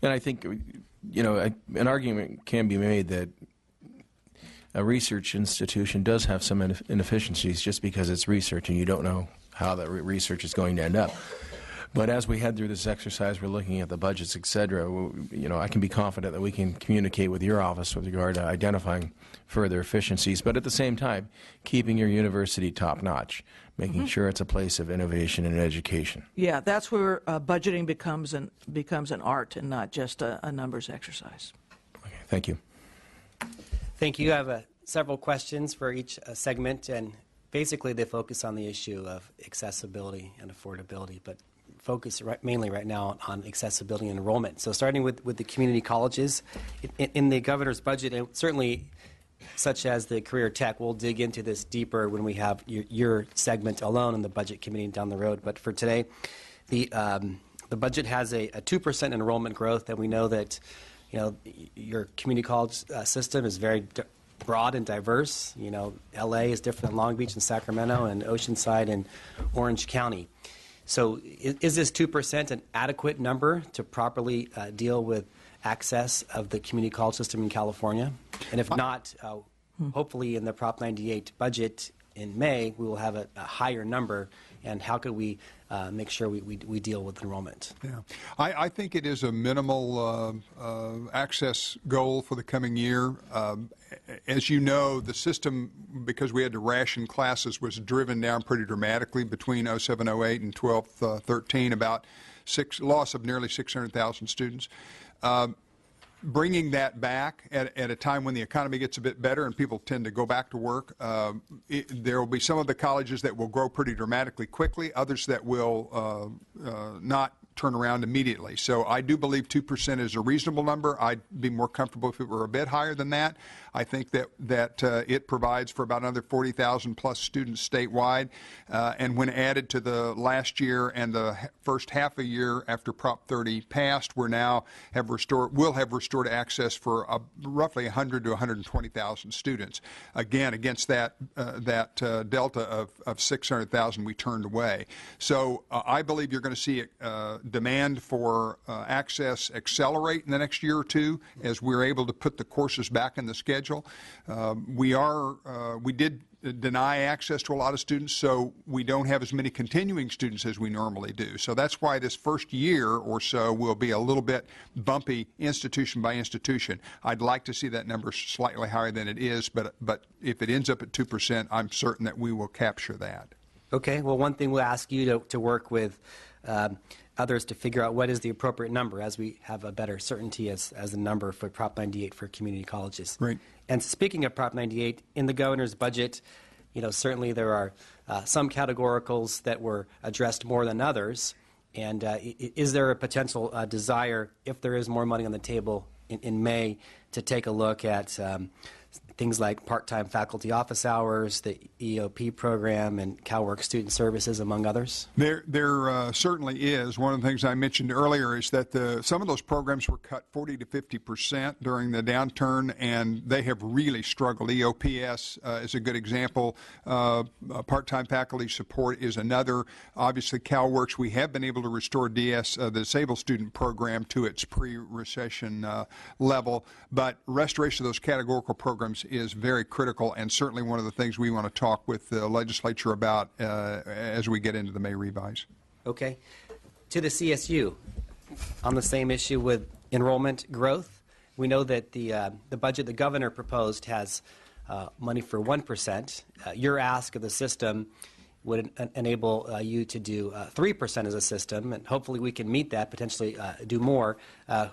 And I think, an argument can be made that a research institution does have some inefficiencies just because it's research and you don't know how that research is going to end up. But as we head through this exercise, we're looking at the budgets, et cetera. I can be confident that we can communicate with your office with regard to identifying further efficiencies, but at the same time, keeping your university top-notch, making sure it's a place of innovation and education. Yeah, that's where budgeting becomes an art and not just a numbers exercise. Okay, thank you. Thank you. I have several questions for each segment, and basically they focus on the issue of accessibility and affordability, but focus mainly right now on accessibility and enrollment. So starting with the community colleges, in the governor's budget, and certainly such as the career tech, we'll dig into this deeper when we have your segment alone in the budget committee down the road. But for today, the budget has a 2% enrollment growth, and we know that your community college system is very broad and diverse. LA is different than Long Beach and Sacramento and Oceanside and Orange County. So is this 2% an adequate number to properly deal with access of the community college system in California? And if not, hopefully in the Prop 98 budget in May, we will have a higher number. And how could we make sure we deal with enrollment? Yeah, I think it is a minimal access goal for the coming year. As you know, the system, because we had to ration classes, was driven down pretty dramatically between 07, 08, and 12, 13, about loss of nearly 600,000 students. Bringing that back at a time when the economy gets a bit better and people tend to go back to work, there will be some of the colleges that will grow pretty dramatically quickly, others that will not turn around immediately. So I do believe 2% is a reasonable number. I'd be more comfortable if it were a bit higher than that. I think that it provides for about another 40,000 plus students statewide. And when added to the last year and the first half a year after Prop 30 passed, we'll have restored access for roughly 100 to 120,000 students. Again, against that delta of 600,000 we turned away. So I believe you're going to see demand for access accelerate in the next year or two as we're able to put the courses back in the schedule. We did deny access to a lot of students, so we don't have as many continuing students as we normally do. So that's why this first year or so will be a little bit bumpy institution by institution. I'd like to see that number slightly higher than it is, but if it ends up at 2%, I'm certain that we will capture that. Okay. Well, one thing we'll ask you to work with others to figure out what is the appropriate number as we have a better certainty as the number for Prop 98 for community colleges. Right. And speaking of Prop 98, in the governor's budget, certainly there are some categoricals that were addressed more than others. And is there a potential desire, if there is more money on the table in May, to take a look at things like part-time faculty office hours, the EOP program, and CalWorks student services, among others? There certainly is. One of the things I mentioned earlier is that some of those programs were cut 40 to 50% during the downturn, and they have really struggled. EOPS is a good example. Part-time faculty support is another. Obviously, CalWorks, we have been able to restore the disabled student program to its pre-recession level, but restoration of those categorical programs is very critical, and certainly one of the things we want to talk with the legislature about as we get into the May revise. Okay. To the CSU, on the same issue with enrollment growth, we know that the budget the governor proposed has money for 1%. Your ask of the system would enable you to do 3% as a system, and hopefully we can meet that, potentially do more.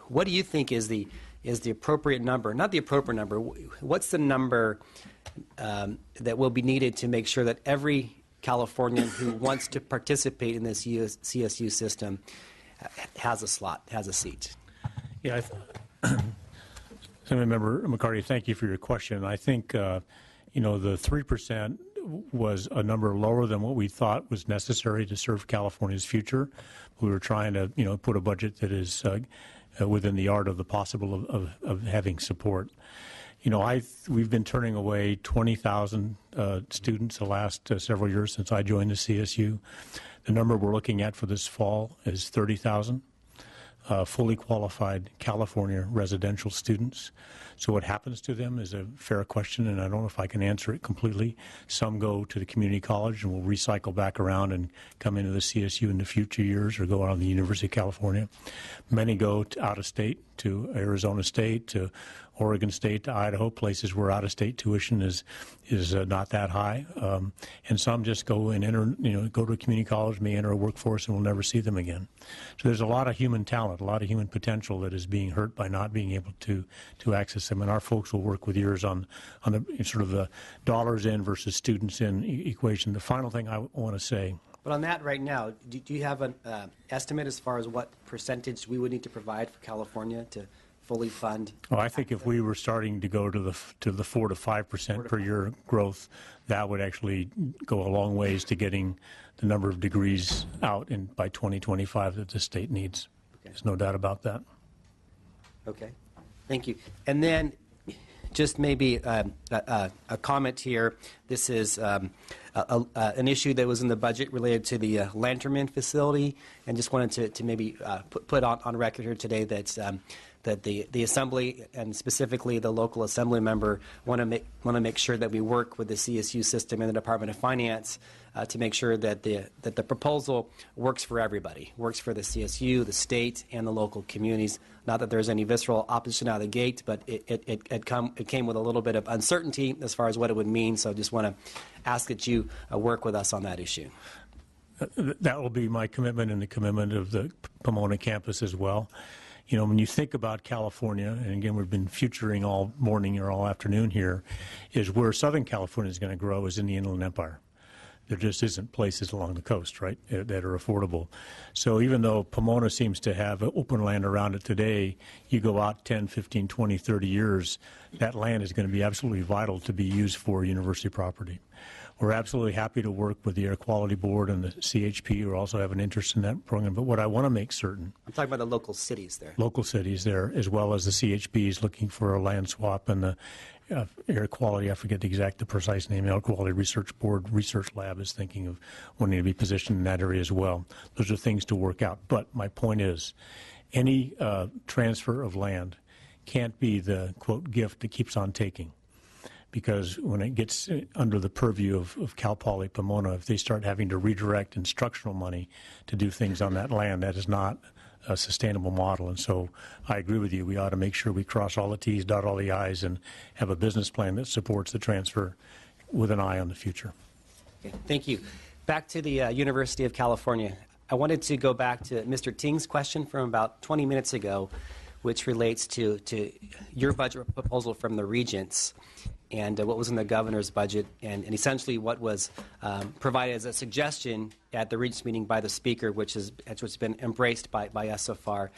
What do you think is the appropriate number? Not the appropriate number. What's the number that will be needed to make sure that every Californian who wants to participate in this CSU system has a slot, has a seat? Yeah, Member McCarty, thank you for your question. I think, the 3% was a number lower than what we thought was necessary to serve California's future. We were trying to, put a budget that is within the art of the possible of having support. We've been turning away 20,000 students the last several years since I joined the CSU. The number we're looking at for this fall is 30,000. fully qualified California residential students. So what happens to them is a fair question, and I don't know if I can answer it completely. Some go to the community college and will recycle back around and come into the CSU in the future years or go on to the University of California. Many go out of state to Arizona State, to Oregon State, to Idaho, places where out-of-state tuition is not that high. And some just go and enter, go to a community college, may enter a workforce, and we'll never see them again. So there's a lot of human talent, a lot of human potential that is being hurt by not being able to access them. And our folks will work with yours on the sort of the dollars in versus students in equation. The final thing I want to say. But on that right now, do you have an estimate as far as what percentage we would need to provide for California to fully fund? Well, I think if we were starting to go to the 4 to 5% per year growth, that would actually go a long ways to getting the number of degrees out by 2025 that the state needs. Okay. There's no doubt about that. Okay, thank you. And then just maybe a comment here. This is an issue that was in the budget related to the Lanterman facility, and just wanted to maybe put on record here today that the Assembly, and specifically the local Assembly member, want to make sure that we work with the CSU system and the Department of Finance to make sure that the proposal works for everybody, works for the CSU, the state, and the local communities. Not that there's any visceral opposition out of the gate, but it came with a little bit of uncertainty as far as what it would mean. So I just want to ask that you work with us on that issue. That will be my commitment and the commitment of the Pomona campus as well. When you think about California, and again, we've been futuring all morning or all afternoon here, is where Southern California is going to grow is in the Inland Empire. There just isn't places along the coast, right, that are affordable. So even though Pomona seems to have open land around it today, you go out 10, 15, 20, 30 years, that land is going to be absolutely vital to be used for university property. We're absolutely happy to work with the Air Quality Board and the CHP, who also have an interest in that program. But what I want to make certain... I'm talking about the local cities there. Local cities there, as well as the CHP is looking for a land swap, and the Air Quality, I forget the precise name, Air Quality Research Board Research Lab is thinking of wanting to be positioned in that area as well. Those are things to work out. But my point is, any transfer of land can't be the, quote, gift that keeps on taking. Because when it gets under the purview of Cal Poly Pomona, if they start having to redirect instructional money to do things on that land, that is not a sustainable model. And so I agree with you. We ought to make sure we cross all the T's, dot all the I's, and have a business plan that supports the transfer with an eye on the future. Okay, thank you. Back to the University of California. I wanted to go back to Mr. Ting's question from about 20 minutes ago, which relates to your budget proposal from the regents and what was in the governor's budget, and essentially what was provided as a suggestion at the regents meeting by the speaker, which has been embraced by us so far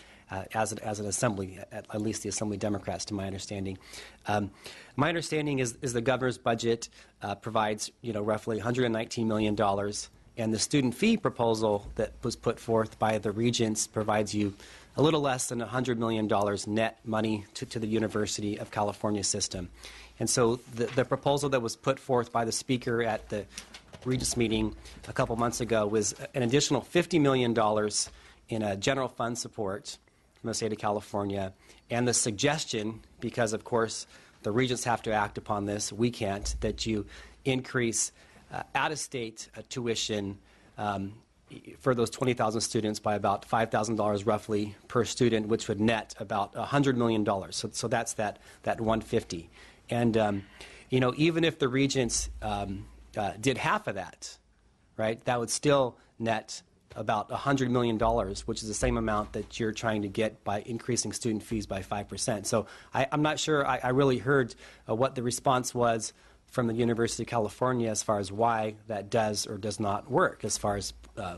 as an assembly, at least the Assembly Democrats, to my understanding. My understanding is the governor's budget provides roughly $119 million, and the student fee proposal that was put forth by the regents provides you a little less than $100 million net money to the University of California system. And so the proposal that was put forth by the speaker at the Regents meeting a couple months ago was an additional $50 million in general fund support from the state of California. And the suggestion, because of course the Regents have to act upon this, we can't, that you increase out-of-state tuition for those 20,000 students by about $5,000 roughly per student, which would net about $100 million. So that's that 150. And even if the regents did half of that, right, that would still net about $100 million, which is the same amount that you're trying to get by increasing student fees by 5%. So I'm not sure I really heard what the response was from the University of California as far as why that does or does not work, as far as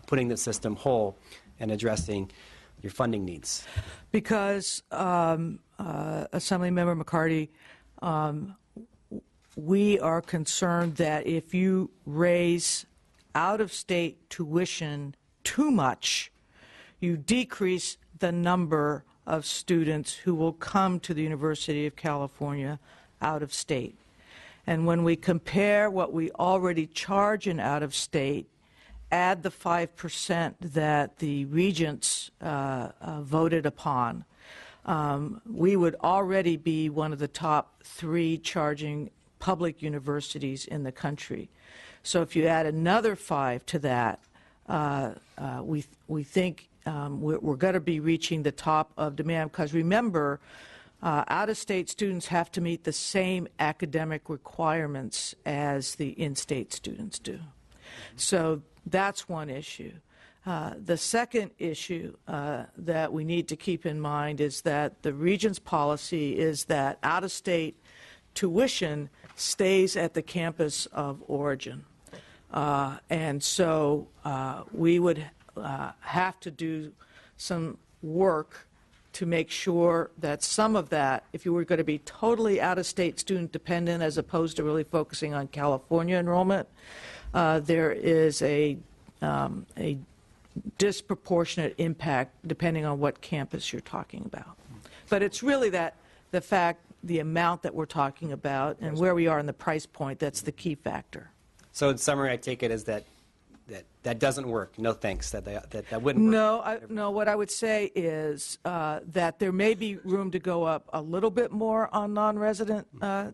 putting the system whole and addressing your funding needs. Because Assemblymember McCarty, we are concerned that if you raise out-of-state tuition too much, you decrease the number of students who will come to the University of California out of state. And when we compare what we already charge in out of state add the 5% that the regents voted upon, we would already be one of the top 3 charging public universities in the country. So if you add another 5 to that, we think we're going to be reaching the top of demand, because remember, out-of-state students have to meet the same academic requirements as the in-state students do. So that's one issue. The second issue that we need to keep in mind is that the Regents' policy is that out-of-state tuition stays at the campus of origin. And so we would have to do some work to make sure that some of that, if you were going to be totally out-of-state student dependent as opposed to really focusing on California enrollment, there is a disproportionate impact depending on what campus you're talking about. But it's really the amount that we're talking about and where we are in the price point that's the key factor. So in summary, I take it as that doesn't work. No thanks. That wouldn't work. No. What I would say is that there may be room to go up a little bit more on non-resident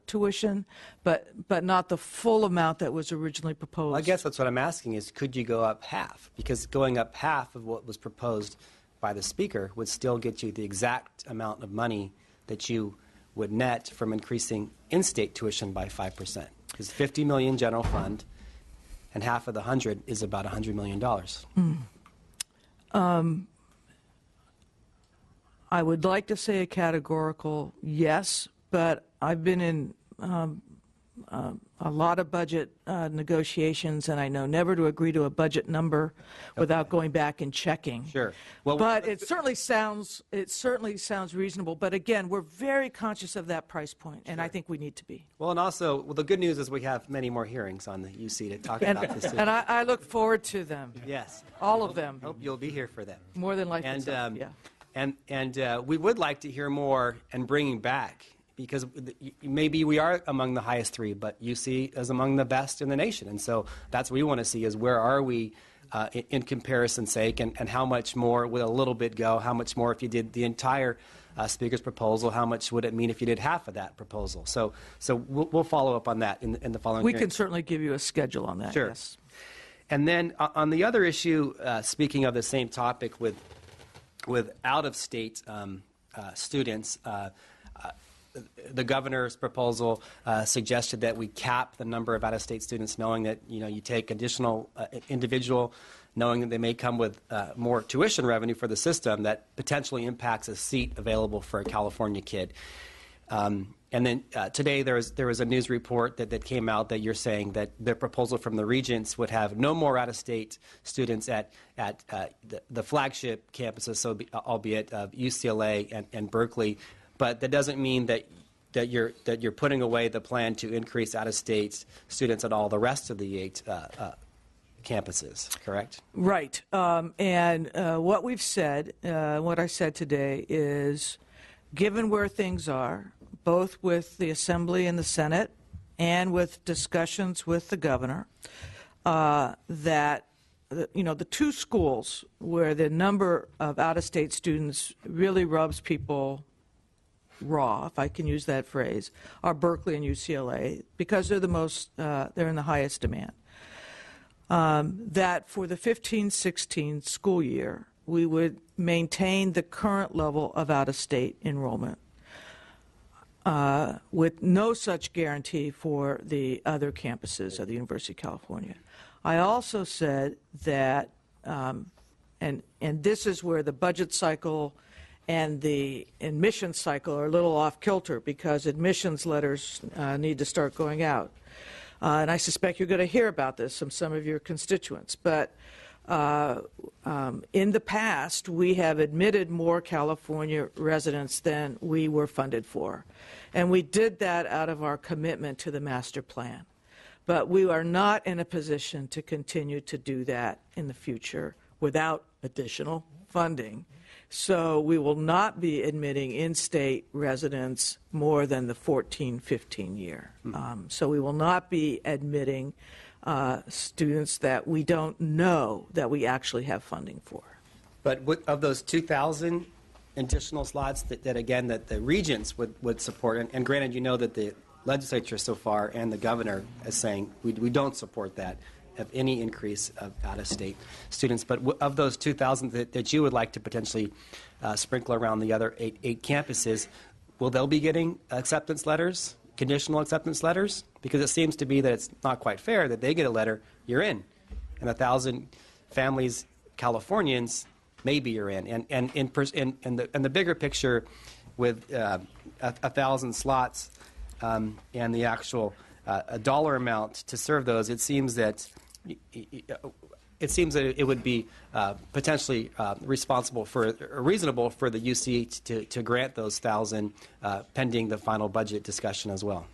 tuition, but not the full amount that was originally proposed. Well, I guess that's what I'm asking is, could you go up half? Because going up half of what was proposed by the speaker would still get you the exact amount of money that you would net from increasing in-state tuition by 5%. Because $50 million general fund, and half of the 100 is about $100 million. I would like to say a categorical yes, but I've been in a lot of budget negotiations, and I know never to agree to a budget number without going back and checking. Sure. Well, but it certainly sounds reasonable. But again, we're very conscious of that price point, and I think we need to be. Well, and also, the good news is we have many more hearings on the UC to talk about this. And I look forward to them. Yes. All of them. Hope you'll be here for them. More than likely. And yeah. And we would like to hear more and bringing back, because maybe we are among the highest 3, but UC is among the best in the nation. And so that's what we want to see is where are we in comparison's sake, and how much more would a little bit go, how much more if you did the entire speaker's proposal, how much would it mean if you did half of that proposal. So we'll follow up on that in the following We hearing. can certainly give you a schedule on that, Sure. yes. And then on the other issue, speaking of the same topic with out-of-state students, the governor's proposal suggested that we cap the number of out-of-state students, knowing that you take additional individual, knowing that they may come with more tuition revenue for the system that potentially impacts a seat available for a California kid. And then today there was a news report that came out that you're saying that the proposal from the regents would have no more out-of-state students at the flagship campuses, so albeit of UCLA and Berkeley. But that doesn't mean that you're putting away the plan to increase out-of-state students at all the rest of the 8 campuses, correct? Right. And what we've said, what I said today is, given where things are, both with the Assembly and the Senate and with discussions with the governor, that the 2 schools where the number of out-of-state students really rubs people raw, if I can use that phrase, are Berkeley and UCLA, because they're they're in the highest demand. That for the 15-16 school year, we would maintain the current level of out-of-state enrollment with no such guarantee for the other campuses of the University of California. I also said that, and this is where the budget cycle and the admissions cycle are a little off kilter, because admissions letters need to start going out. And I suspect you're going to hear about this from some of your constituents. But in the past, we have admitted more California residents than we were funded for. And we did that out of our commitment to the master plan. But we are not in a position to continue to do that in the future without additional funding. So we will not be admitting in-state residents more than the 14-15 year. So we will not be admitting students that we don't know that we actually have funding for. But of those 2,000 additional slots that again, that the regents would support, and granted, you know that the legislature so far and the governor is saying we don't support that of any increase of out-of-state students. But of those 2,000 that you would like to potentially sprinkle around the other eight campuses, will they be getting acceptance letters, conditional acceptance letters? Because it seems to be that it's not quite fair that they get a letter, you're in, and 1,000 families, Californians, maybe you're in. And in the bigger picture, with 1,000 slots and the actual a dollar amount to serve those, it seems that it would be potentially responsible for or reasonable for the UC to grant those 1,000 pending the final budget discussion as well.